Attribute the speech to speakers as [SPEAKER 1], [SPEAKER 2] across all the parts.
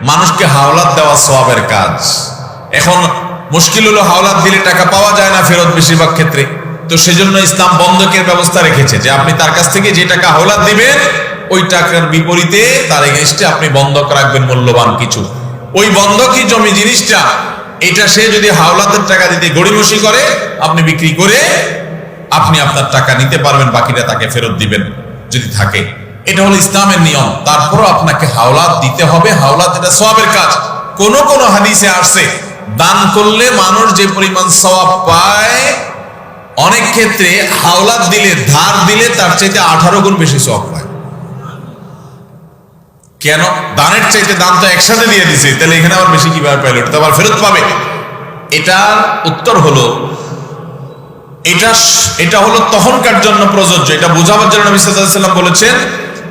[SPEAKER 1] মানুষকে হাওলাত দেওয়া সওয়াবের কাজ। এখন মুশকিল হলো হাওলাত দিলে টাকা পাওয়া যায় না ফেরত বেশিরভাগ ক্ষেত্রে। তো সেজন্য ইসলাম বন্ধকের ব্যবস্থা রেখেছে যে আপনি তার কাছ থেকে যে টাকা হাওলাত দিবেন ওই টাকার বিপরীতে তার এগেইনস্টে আপনি বন্ধক রাখবেন মূল্যবান কিছু। ওই বন্ধকি জমি জিনিসটা এটা সে যদি হাওলাতের টাকা দিতে গড়িমসি করে আপনি বিক্রি করে আপনি আপনার টাকা নিতে পারবেন, বাকিটা তাকে ফেরত দিবেন যদি থাকে। এটা হলো ইসলামের নিয়ম। তারপরও আপনাকে হাওলাত দিতে হবে। হাওলাত এটা সওয়াবের কাজ। কোন কোন হাদিসে আসছে দান করলে মানুষ যে পরিমাণ সওয়াব পায়, অনেক ক্ষেত্রে হাওলাত দিলে, ধার দিলে তার চাইতে 18 গুণ বেশি সওয়াব পায়। কেন? দানের চাইতে দান তো একসাথে দিয়ে দিছে, তাহলে এখানে আবার বেশি কিভাবে পাইল? এটা আবার ফেরত পাবে। এটার উত্তর হলো এটা হলো তখনকার জন্য প্রযোজ্য। এটা বোঝাবার জন্য নবী সাল্লাল্লাহু আলাইহি ওয়াসাল্লাম বলেছেন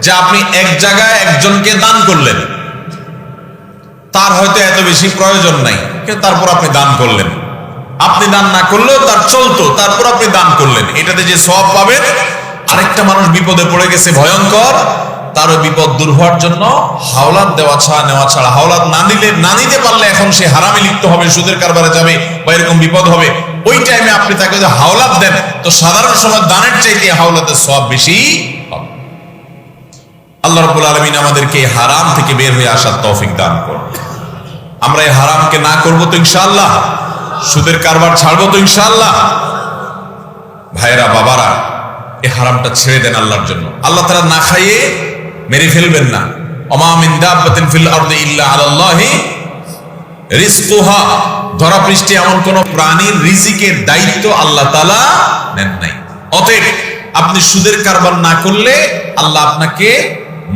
[SPEAKER 1] যে আপনি এক জায়গায় একজনকে দান করলেন, তার হয়তো এত বেশি প্রয়োজন নাই, কিন্তু তারপর আপনি দান করলেন। আপনি দান না করলেও তার চলতো, তারপর আপনি দান করলেন, এটাতে যে সওয়াব পাবেন। আরেকটা মানুষ বিপদে পড়ে গেছে ভয়ঙ্কর, তারও বিপদ দূর হওয়ার জন্য হাওলাত নেওয়া ছাড়া হাওলাত না নিতে পারলে এখন সে হারামে লিপ্ত হবে, সুদের কারবারে যাবে বা এরকম বিপদ হবে। ওই টাইমে আপনি তাকে যদি হাওলাত দেন তো সাধারণ সময় দানের চাইতে হাওলাতের সওয়াব বেশি হবে। আল্লাহ রাব্বুল আলামিন আমাদেরকে হারাম থেকে বের হয়ে আসার তৌফিক দান করুন। আমরা এই হারামকে না করব তো ইনশাআল্লাহ, সুদের কারবার ছাড়বো তো ইনশাআল্লাহ। ভাইরা বাবারা, এই হারামটা ছেড়ে দেন আল্লাহর জন্য। আল্লাহ তাআলা না খাইয়ে মেরে ফেলবেন না। ওমা মিন দাব্বাতিন ফিল আরদি ইল্লা আলাল্লাহি রিজকুহা। ধরা পৃষ্ঠে এমন কোন প্রাণীর রিজিকের দায়িত্ব আল্লাহ তাআলা নেন নাই। অতএব আপনি সুদের কারবার না করলে আল্লাহ আপনাকে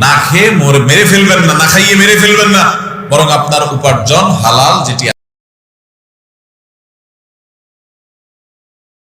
[SPEAKER 1] না খেয়ে মেরে ফেলবেন না, না খাইয়ে মেরে ফেলবেন না, বরং আপনার উপার্জন হালাল যেটি